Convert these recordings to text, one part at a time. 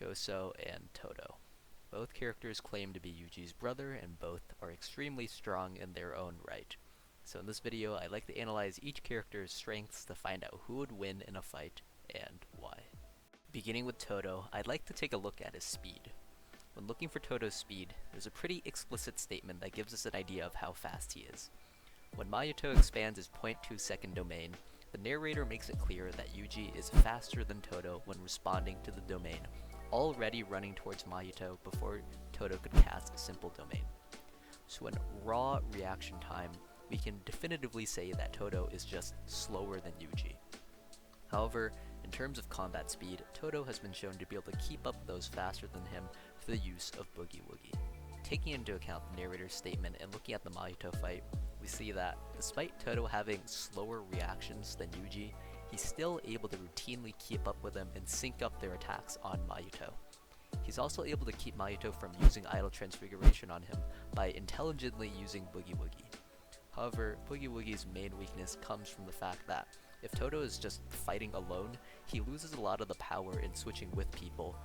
Choso and Todo. Both characters claim to be Yuji's brother, and both are extremely strong in their own right. So in this video, I'd like to analyze each character's strengths to find out who would win in a fight, and why. Beginning with Todo, I'd like to take a look at his speed. When looking for Todo's speed, there's a pretty explicit statement that gives us an idea of how fast he is. When Mayuto expands his 0.2 second domain, the narrator makes it clear that Yuji is faster than Todo when responding to the domain, already running towards Mayuto before Todo could cast a simple domain. So in raw reaction time, we can definitively say that Todo is just slower than Yuji. However, in terms of combat speed, Todo has been shown to be able to keep up with those faster than him through the use of Boogie Woogie. Taking into account the narrator's statement and looking at the Mayuto fight, we see that despite Todo having slower reactions than Yuji, he's still able to routinely keep up with him and sync up their attacks on Mayuto. He's also able to keep Mayuto from using Idle Transfiguration on him by intelligently using Boogie Woogie. However, Boogie Woogie's main weakness comes from the fact that if Todo is just fighting alone, he loses a lot of the power in switching with people,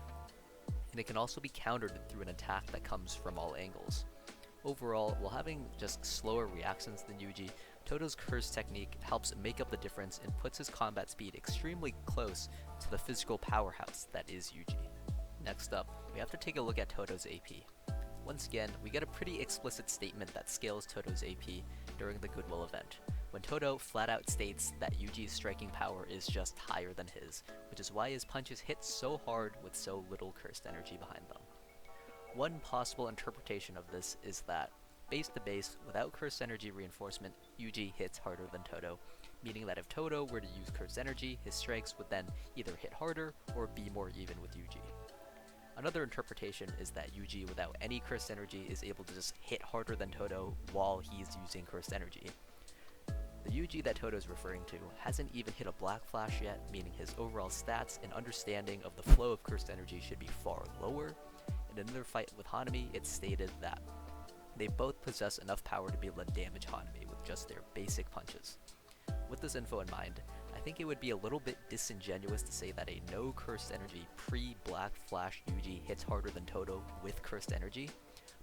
and it can also be countered through an attack that comes from all angles. Overall, while having just slower reactions than Yuji, Todo's curse technique helps make up the difference and puts his combat speed extremely close to the physical powerhouse that is Yuji. Next up, we have to take a look at Todo's AP. Once again, we get a pretty explicit statement that scales Todo's AP during the Goodwill event, when Todo flat out states that Yuji's striking power is just higher than his, which is why his punches hit so hard with so little cursed energy behind them. One possible interpretation of this is that, base to base, without cursed energy reinforcement, Yuji hits harder than Todo, meaning that if Todo were to use cursed energy, his strikes would then either hit harder or be more even with Yuji. Another interpretation is that Yuji without any cursed energy is able to just hit harder than Todo while he's using cursed energy. The Yuji that Todo is referring to hasn't even hit a Black Flash yet, meaning his overall stats and understanding of the flow of cursed energy should be far lower. In another fight with Hanami, it's stated that they both possess enough power to be able to damage Hanami with just their basic punches. With this info in mind, I think it would be a little bit disingenuous to say that a no cursed energy pre-Black Flash Yuji hits harder than Todo with cursed energy,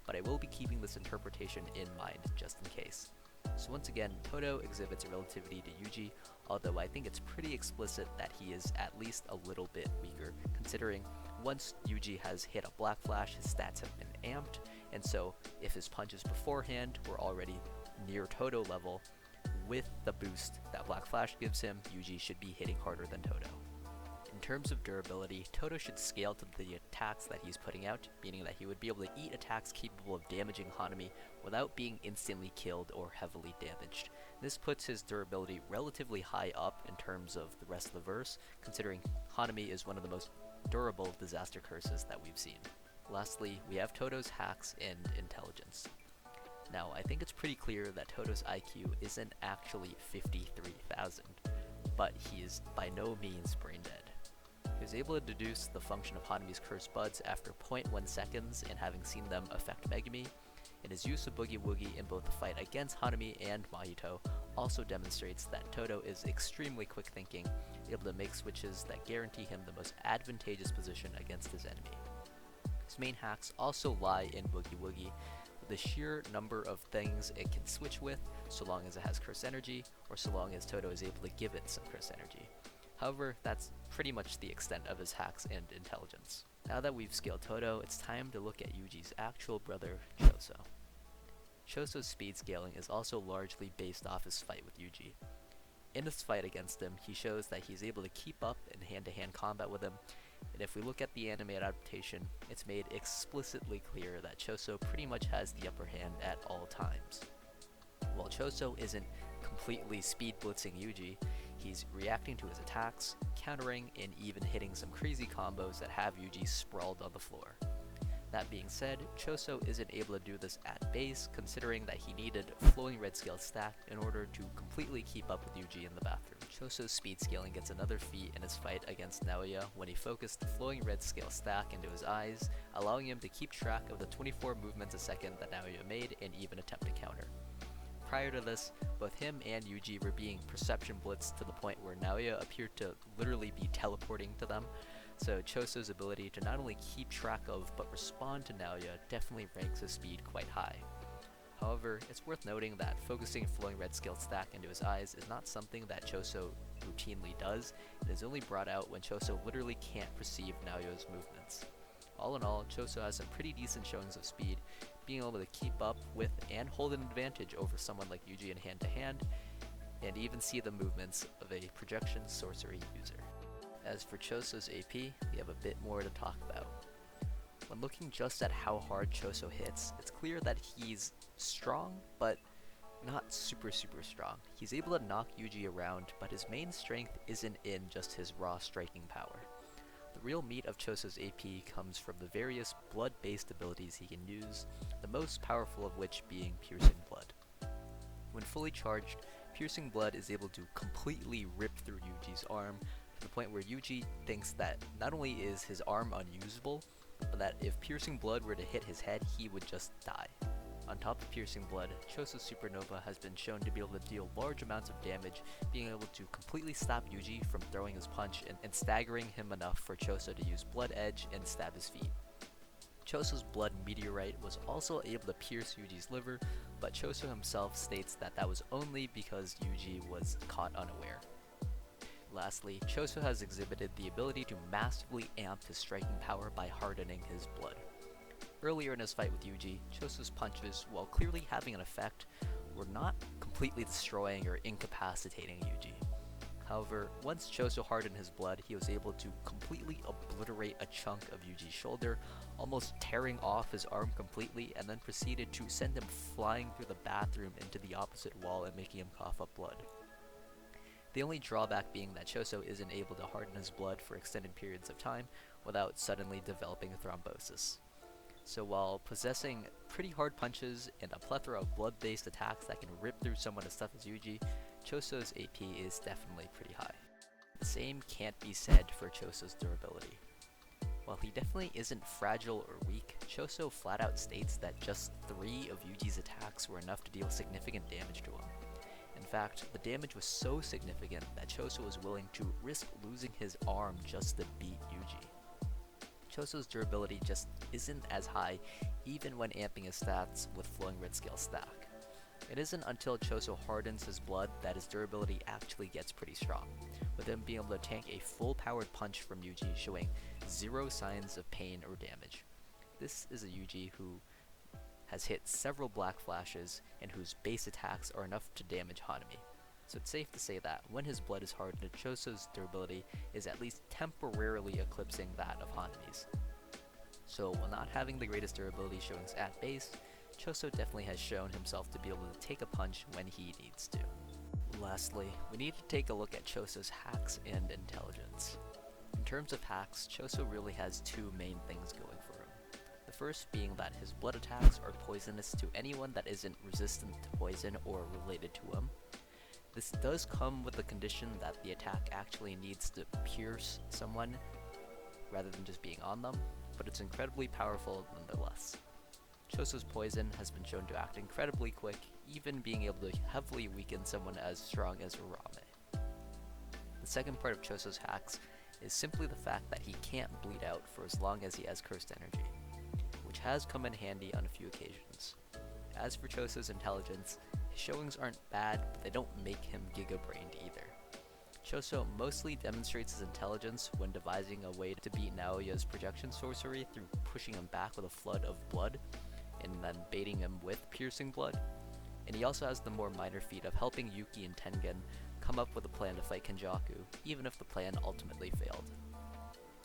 but I will be keeping this interpretation in mind just in case. So once again, Todo exhibits a relativity to Yuji, although I think it's pretty explicit that he is at least a little bit weaker, considering once Yuji has hit a Black Flash, his stats have been amped, and so if his punches beforehand were already near Todo level, with the boost that Black Flash gives him, Yuji should be hitting harder than Todo. In terms of durability, Todo should scale to the attacks that he's putting out, meaning that he would be able to eat attacks capable of damaging Hanami without being instantly killed or heavily damaged. This puts his durability relatively high up in terms of the rest of the verse, considering Hanami is one of the most durable disaster curses that we've seen. Lastly, we have Todo's hacks and intelligence. Now, I think it's pretty clear that Todo's IQ isn't actually 53,000, but he is by no means brain dead. He was able to deduce the function of Hanami's cursed buds after 0.1 seconds and having seen them affect Megumi, and his use of Boogie Woogie in both the fight against Hanami and Mayuto also demonstrates that Todo is extremely quick thinking, able to make switches that guarantee him the most advantageous position against his enemy. His main hacks also lie in Boogie Woogie, with the sheer number of things it can switch with, so long as it has cursed energy, or so long as Todo is able to give it some cursed energy. However, that's pretty much the extent of his hacks and intelligence. Now that we've scaled Todo, it's time to look at Yuji's actual brother, Choso. Choso's speed scaling is also largely based off his fight with Yuji. In his fight against him, he shows that he's able to keep up in hand-to-hand combat with him, and if we look at the anime adaptation, it's made explicitly clear that Choso pretty much has the upper hand at all times. While Choso isn't completely speed blitzing Yuji, he's reacting to his attacks, countering, and even hitting some crazy combos that have Yuji sprawled on the floor. That being said, Choso isn't able to do this at base, considering that he needed flowing red scale stack in order to completely keep up with Yuji in the bathroom. Choso's speed scaling gets another feat in his fight against Naoya when he focused the flowing red scale stack into his eyes, allowing him to keep track of the 24 movements a second that Naoya made and even attempt to counter. Prior to this, both him and Yuji were being perception blitzed to the point where Naoya appeared to literally be teleporting to them, So Choso's ability to not only keep track of but respond to Naoya definitely ranks his speed quite high. However, it's worth noting that focusing Flowing Red skill stack into his eyes is not something that Choso routinely does. It is only brought out when Choso literally can't perceive Naoya's movements. All in all, Choso has some pretty decent showings of speed, being able to keep up with and hold an advantage over someone like Yuji in hand-to-hand, and even see the movements of a projection sorcery user. As for Choso's AP, we have a bit more to talk about. When looking just at how hard Choso hits, it's clear that he's strong, but not super strong. He's able to knock Yuji around, but his main strength isn't in just his raw striking power. The real meat of Choso's AP comes from the various blood-based abilities he can use, the most powerful of which being Piercing Blood. When fully charged, Piercing Blood is able to completely rip through Yuji's arm, to the point where Yuji thinks that not only is his arm unusable, but that if Piercing Blood were to hit his head, he would just die. On top of Piercing Blood, Choso's Supernova has been shown to be able to deal large amounts of damage, being able to completely stop Yuji from throwing his punch and staggering him enough for Choso to use Blood Edge and stab his feet. Choso's Blood Meteorite was also able to pierce Yuji's liver, but Choso himself states that that was only because Yuji was caught unaware. Lastly, Choso has exhibited the ability to massively amp his striking power by hardening his blood. Earlier in his fight with Yuji, Choso's punches, while clearly having an effect, were not completely destroying or incapacitating Yuji. However, once Choso hardened his blood, he was able to completely obliterate a chunk of Yuji's shoulder, almost tearing off his arm completely, and then proceeded to send him flying through the bathroom into the opposite wall and making him cough up blood. The only drawback being that Choso isn't able to harden his blood for extended periods of time without suddenly developing thrombosis. So while possessing pretty hard punches and a plethora of blood-based attacks that can rip through someone as tough as Yuji, Choso's AP is definitely pretty high. The same can't be said for Choso's durability. While he definitely isn't fragile or weak, Choso flat out states that just 3 of Yuji's attacks were enough to deal significant damage to him. In fact, the damage was so significant that Choso was willing to risk losing his arm just to beat Yuji. Choso's durability just isn't as high even when amping his stats with Flowing Red Scale stack. It isn't until Choso hardens his blood that his durability actually gets pretty strong, with him being able to tank a full powered punch from Yuji showing 0 signs of pain or damage. This is a Yuji who has hit several black flashes and whose base attacks are enough to damage Hanami. So it's safe to say that when his blood is hardened, Choso's durability is at least temporarily eclipsing that of Hanami's. So while not having the greatest durability showings at base, Choso definitely has shown himself to be able to take a punch when he needs to. Lastly, we need to take a look at Choso's hacks and intelligence. In terms of hacks, Choso really has 2 main things going for him. The first being that his blood attacks are poisonous to anyone that isn't resistant to poison or related to him. This does come with the condition that the attack actually needs to pierce someone rather than just being on them, but it's incredibly powerful nonetheless. Choso's poison has been shown to act incredibly quick, even being able to heavily weaken someone as strong as Urame. The second part of Choso's hacks is simply the fact that he can't bleed out for as long as he has cursed energy, which has come in handy on a few occasions. As for Choso's intelligence, his showings aren't bad, but they don't make him giga-brained either. Choso mostly demonstrates his intelligence when devising a way to beat Naoya's projection sorcery through pushing him back with a flood of blood, and then baiting him with Piercing Blood. And he also has the more minor feat of helping Yuki and Tengen come up with a plan to fight Kenjaku, even if the plan ultimately failed.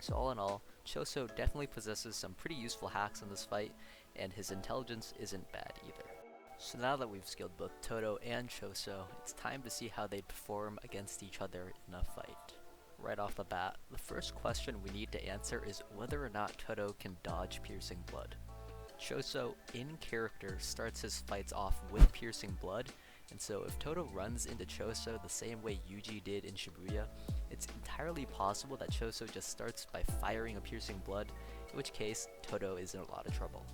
So all in all, Choso definitely possesses some pretty useful hacks in this fight, and his intelligence isn't bad either. So now that we've skilled both Todo and Choso, it's time to see how they perform against each other in a fight. Right off the bat, the first question we need to answer is whether or not Todo can dodge Piercing Blood. Choso, in character, starts his fights off with Piercing Blood, and so if Todo runs into Choso the same way Yuji did in Shibuya, it's entirely possible that Choso just starts by firing a Piercing Blood, in which case Todo is in a lot of trouble.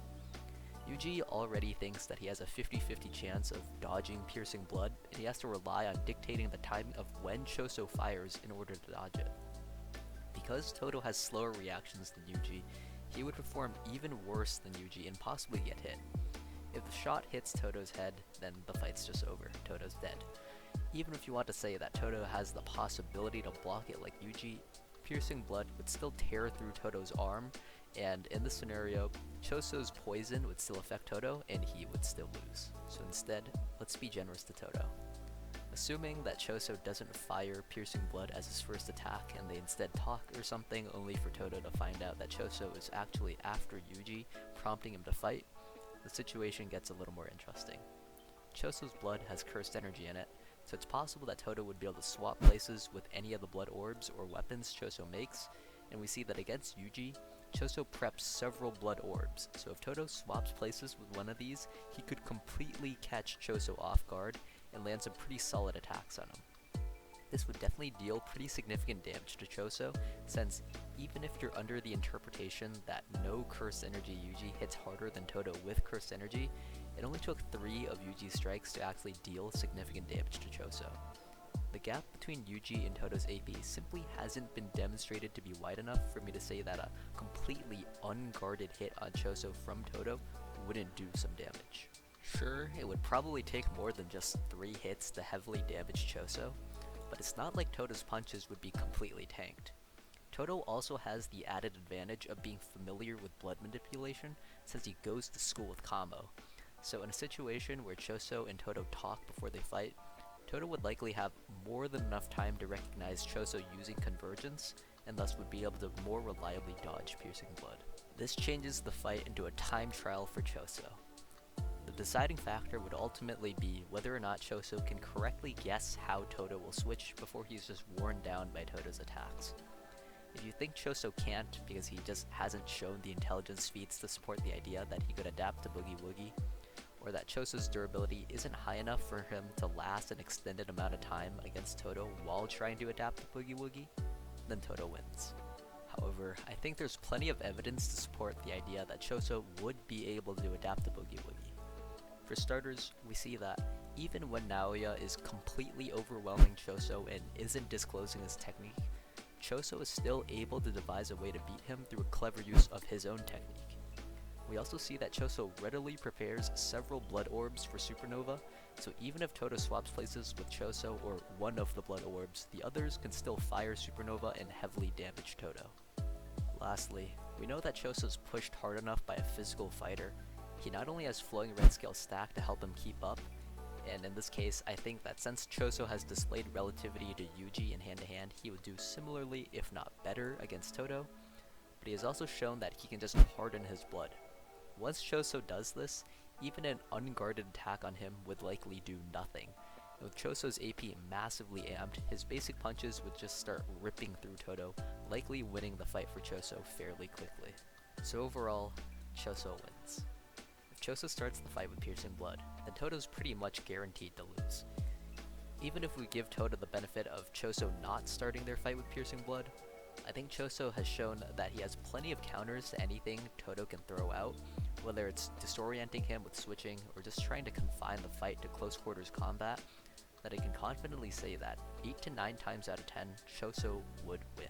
Yuji already thinks that he has a 50-50 chance of dodging Piercing Blood, and he has to rely on dictating the timing of when Choso fires in order to dodge it. Because Todo has slower reactions than Yuji, he would perform even worse than Yuji and possibly get hit. If the shot hits Todo's head, then the fight's just over. Todo's dead. Even if you want to say that Todo has the possibility to block it like Yuji, piercing blood would still tear through Todo's arm, and in this scenario, Choso's poison would still affect Todo, and he would still lose. So instead, let's be generous to Todo. Assuming that Choso doesn't fire piercing blood as his first attack, and they instead talk or something, only for Todo to find out that Choso is actually after Yuji, prompting him to fight, the situation gets a little more interesting. Choso's blood has cursed energy in it, so it's possible that Todo would be able to swap places with any of the blood orbs or weapons Choso makes, and we see that against Yuji, Choso preps several blood orbs, so if Todo swaps places with one of these, he could completely catch Choso off guard and land some pretty solid attacks on him. This would definitely deal pretty significant damage to Choso, since even if you're under the interpretation that no cursed energy Yuji hits harder than Todo with cursed energy, it only took 3 of Yuji's strikes to actually deal significant damage to Choso. The gap between Yuji and Todo's AP simply hasn't been demonstrated to be wide enough for me to say that a completely unguarded hit on Choso from Todo wouldn't do some damage. Sure, it would probably take more than just 3 hits to heavily damage Choso, but it's not like Todo's punches would be completely tanked. Todo also has the added advantage of being familiar with blood manipulation since he goes to school with Kamo. So in a situation where Choso and Todo talk before they fight, Todo would likely have more than enough time to recognize Choso using convergence, and thus would be able to more reliably dodge piercing blood. This changes the fight into a time trial for Choso. The deciding factor would ultimately be whether or not Choso can correctly guess how Todo will switch before he's just worn down by Todo's attacks. If you think Choso can't because he just hasn't shown the intelligence feats to support the idea that he could adapt to Boogie Woogie, or that Choso's durability isn't high enough for him to last an extended amount of time against Todo while trying to adapt to Boogie Woogie, then Todo wins. However, I think there's plenty of evidence to support the idea that Choso would be able to adapt to Boogie Woogie. For starters, we see that even when Naoya is completely overwhelming Choso and isn't disclosing his technique, Choso is still able to devise a way to beat him through a clever use of his own technique. We also see that Choso readily prepares several blood orbs for Supernova, so even if Todo swaps places with Choso or one of the blood orbs, the others can still fire Supernova and heavily damage Todo. Lastly, we know that Choso's pushed hard enough by a physical fighter. He not only has flowing red scale stack to help him keep up, and in this case I think that since Choso has displayed relativity to Yuji in hand-to-hand, he would do similarly if not better against Todo, but he has also shown that he can just harden his blood. Once Choso does this, even an unguarded attack on him would likely do nothing. And with Choso's AP massively amped, his basic punches would just start ripping through Todo, likely winning the fight for Choso fairly quickly. So overall, Choso wins. If Choso starts the fight with piercing blood, then Todo's pretty much guaranteed to lose. Even if we give Todo the benefit of Choso not starting their fight with piercing blood, I think Choso has shown that he has plenty of counters to anything Todo can throw out, whether it's disorienting him with switching or just trying to confine the fight to close quarters combat, that I can confidently say that 8 to 9 times out of 10, Choso would win.